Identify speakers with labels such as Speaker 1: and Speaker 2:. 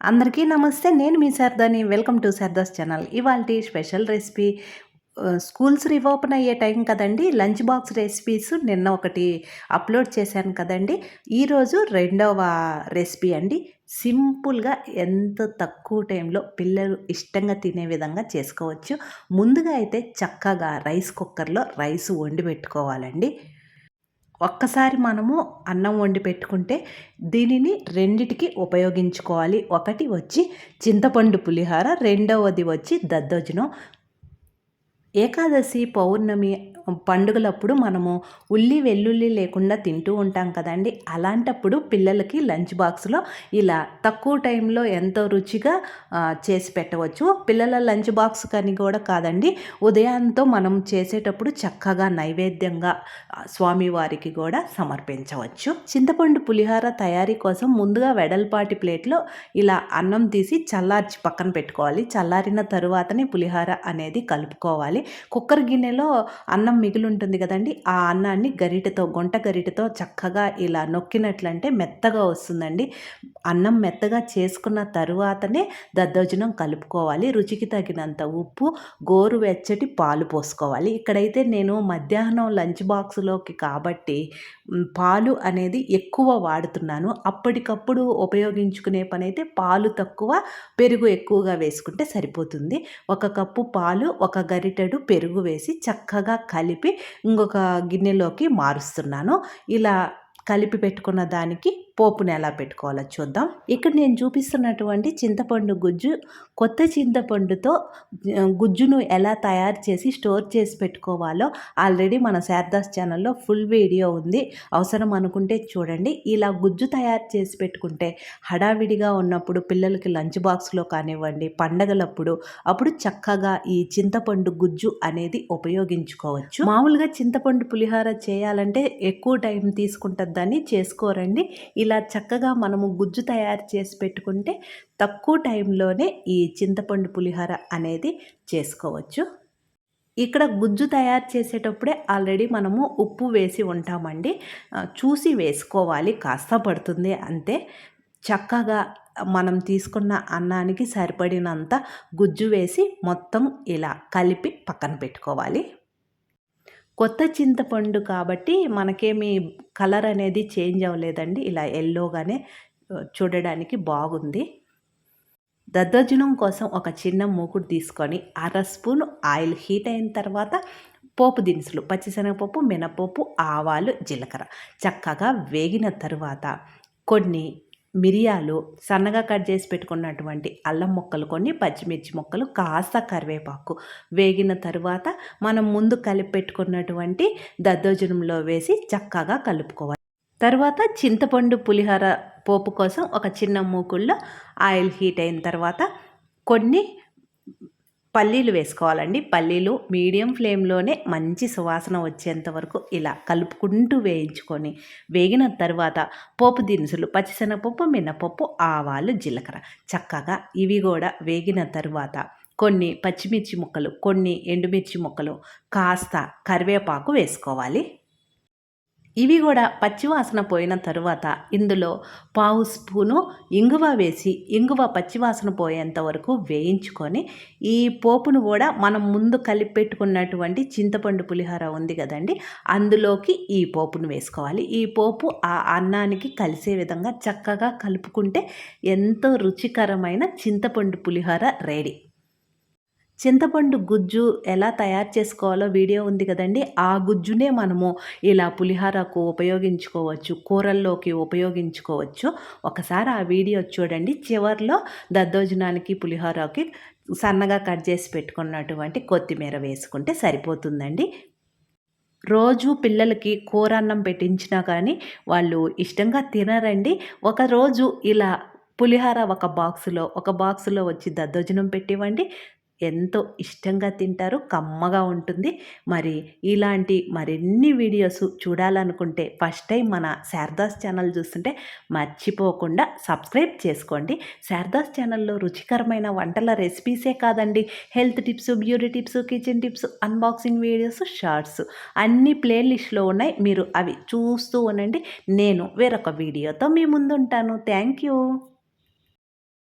Speaker 1: అందరికీ నమస్తే. నేను మీ శారదాని. Welcome to Sharada's channel. ఇవాల్టి స్పెషల్ రెసిపీ స్కూల్స్ రీఓపెన్ అయ్యే టైం కదండీ! లంచ్ బాక్స్ రెసిపీస్ నిన్న ఒకటి అప్లోడ్ చేశాను కదండీ! ఈరోజు రెండవ రెసిపీ అండి. సింపుల్‌గా ఎంత తక్కువ టైంలో పిల్లలు ఇష్టంగా తినే విధంగా చేసుకోవచ్చు. ముందుగా అయితే చక్కగా రైస్ కుక్కర్‌లో రైస్ వండి పెట్టుకోవాలండి. ఒక్కసారి మనము అన్నం వండి పెట్టుకుంటే దీనిని రెండిటికి ఉపయోగించుకోవాలి. ఒకటి వచ్చి చింతపండు పులిహోర, రెండవది వచ్చి దద్దోజనం. ఏకాదశి, పౌర్ణమి పండుగలప్పుడు మనము ఉల్లి, వెల్లుల్లి లేకుండా తింటూ ఉంటాం కదండీ! అలాంటప్పుడు పిల్లలకి లంచ్ బాక్స్‌లో ఇలా తక్కువ టైంలో ఎంతో రుచిగా చేసి పెట్టవచ్చు. పిల్లల లంచ్ బాక్స్ కని కూడా కాదండి. ఉదయంతో మనం చేసేటప్పుడు చక్కగా నైవేద్యంగా స్వామివారికి కూడా సమర్పించవచ్చు. చింతపండు పులిహోర తయారీ కోసం ముందుగా వెడల్పాటి ప్లేట్‌లో ఇలా అన్నం తీసి చల్లార్చి పక్కన పెట్టుకోవాలి. చల్లారిన తరువాతనే పులిహోర అనేది కలుపుకోవాలి. కుక్కర్ గిన్నెలో అన్నం మిగిలి ఉంటుంది కదండి, ఆ అన్నాన్ని గుంట గరిటెతో చక్కగా ఇలా నొక్కినట్లంటే మెత్తగా వస్తుందండి. అన్నం మెత్తగా చేసుకున్న తరువాతనే దద్దోజనం కలుపుకోవాలి. రుచికి తగినంత ఉప్పు, గోరువెచ్చటి పాలు పోసుకోవాలి. ఇక్కడైతే నేను మధ్యాహ్నం లంచ్ బాక్స్‌లోకి కాబట్టి పాలు అనేది ఎక్కువ వాడుతున్నాను. అప్పటికప్పుడు ఉపయోగించుకునే పనైతే పాలు తక్కువ, పెరుగు ఎక్కువగా వేసుకుంటే సరిపోతుంది. ఒక కప్పు పాలు, ఒక గరిటెడు పెరుగు వేసి చక్కగా కలిపి ఇంకొక గిన్నెలోకి మారుస్తున్నాను. ఇలా కలిపి పెట్టుకున్న దానికి పోపుని ఎలా పెట్టుకోవాలో చూద్దాం. ఇక్కడ నేను చూపిస్తున్నటువంటి చింతపండు గుజ్జు, కొత్త చింతపండుతో గుజ్జును ఎలా తయారు చేసి స్టోర్ చేసి పెట్టుకోవాలో ఆల్రెడీ మన శారదాస్ ఛానల్లో ఫుల్ వీడియో ఉంది. అవసరం అనుకుంటే చూడండి. ఇలా గుజ్జు తయారు చేసి పెట్టుకుంటే హడావిడిగా ఉన్నప్పుడు పిల్లలకి లంచ్ బాక్స్లో కానివ్వండి, పండగలప్పుడు అప్పుడు చక్కగా ఈ చింతపండు గుజ్జు అనేది ఉపయోగించుకోవచ్చు. మామూలుగా చింతపండు పులిహోర చేయాలంటే ఎక్కువ టైం తీసుకుంటుందని చేసుకోరండి. ఇలా చక్కగా మనము గుజ్జు తయారు చేసి పెట్టుకుంటే తక్కువ టైంలోనే ఈ చింతపండు పులిహోర అనేది చేసుకోవచ్చు. ఇక్కడ గుజ్జు తయారు చేసేటప్పుడే ఆల్రెడీ మనము ఉప్పు వేసి ఉంటామండి. చూసి వేసుకోవాలి, కాస్త పడుతుంది అంతే. చక్కగా మనం తీసుకున్న అన్నానికి సరిపడినంత గుజ్జు వేసి మొత్తం ఇలా కలిపి పక్కన పెట్టుకోవాలి. కొత్త చింతపండు కాబట్టి మనకేమి కలర్ అనేది చేంజ్ అవ్వలేదండి. ఇలా యెల్లోగానే చూడడానికి బాగుంది. దద్దోజనం కోసం ఒక చిన్న మూకుడు తీసుకొని అర స్పూన్ ఆయిల్ హీట్ అయిన తర్వాత పోపు దినుసులు, పచ్చిశనగపప్పు, మినపప్పు, ఆవాలు, జీలకర్ర చక్కగా వేగిన తరువాత కొన్ని మిరియాలు, సన్నగా కట్ చేసి పెట్టుకున్నటువంటి అల్లం ముక్కలు, కొన్ని పచ్చిమిర్చి ముక్కలు, కాస్త కరివేపాకు వేగిన తరువాత మనం ముందు కలిపి పెట్టుకున్నటువంటి దద్దోజనంలో వేసి చక్కగా కలుపుకోవాలి. తర్వాత చింతపండు పులిహోర పోపు కోసం ఒక చిన్న మూకుల్లో ఆయిల్ హీట్ అయిన తర్వాత కొన్ని పల్లీలు వేసుకోవాలండి. పల్లీలు మీడియం ఫ్లేమ్లోనే మంచి సువాసన వచ్చేంత వరకు ఇలా కలుపుకుంటూ వేయించుకొని వేగిన తర్వాత పోపు దినుసులు, పచ్చిశనగపప్పు, మినపప్పు, ఆవాలు, జీలకర్ర చక్కగా ఇవి కూడా వేగిన తర్వాత కొన్ని పచ్చిమిర్చి ముక్కలు, కొన్ని ఎండుమిర్చి ముక్కలు, కాస్త కరివేపాకు వేసుకోవాలి. ఇవి కూడా పచ్చివాసన పోయిన తరువాత ఇందులో పావు స్పూను ఇంగువ వేసి ఇంగువ పచ్చివాసన పోయేంత వరకు వేయించుకొని ఈ పోపును కూడా మనం ముందు కలిపి పెట్టుకున్నటువంటి చింతపండు పులిహోర ఉంది కదండి, అందులోకి ఈ పోపును వేసుకోవాలి. ఈ పోపు ఆ అన్నానికి కలిసే విధంగా చక్కగా కలుపుకుంటే ఎంతో రుచికరమైన చింతపండు పులిహోర రెడీ. చింతపండు గుజ్జు ఎలా తయారు చేసుకోవాలో వీడియో ఉంది కదండి, ఆ గుజ్జునే మనము ఇలా పులిహోరకు ఉపయోగించుకోవచ్చు, కూరల్లోకి ఉపయోగించుకోవచ్చు. ఒకసారి ఆ వీడియో చూడండి. చివర్లో దద్దోజనానికి, పులిహోరకి సన్నగా కట్ చేసి పెట్టుకున్నటువంటి కొత్తిమీర వేసుకుంటే సరిపోతుందండి. రోజు పిల్లలకి కూర అన్నం పెట్టించినా కానీ వాళ్ళు ఇష్టంగా తినరండి. ఒకరోజు ఇలా పులిహోర ఒక బాక్సులో వచ్చి దద్దోజనం పెట్టివ్వండి, ఎంతో ఇష్టంగా తింటారు, కమ్మగా ఉంటుంది. మరి ఇలాంటి మరిన్ని వీడియోస్ చూడాలనుకుంటే ఫస్ట్ టైం మన శారదాస్ ఛానల్ చూస్తుంటే మర్చిపోకుండా సబ్స్క్రైబ్ చేసుకోండి. శారదాస్ ఛానల్లో రుచికరమైన వంటల రెసిపీసే కాదండి, health tips, beauty tips, kitchen tips, unboxing videos, shorts అన్ని ప్లేలిస్ట్లో ఉన్నాయి. మీరు అవి చూస్తూ ఉండండి. నేను వేరొక వీడియోతో మీ ముందుంటాను. Thank you.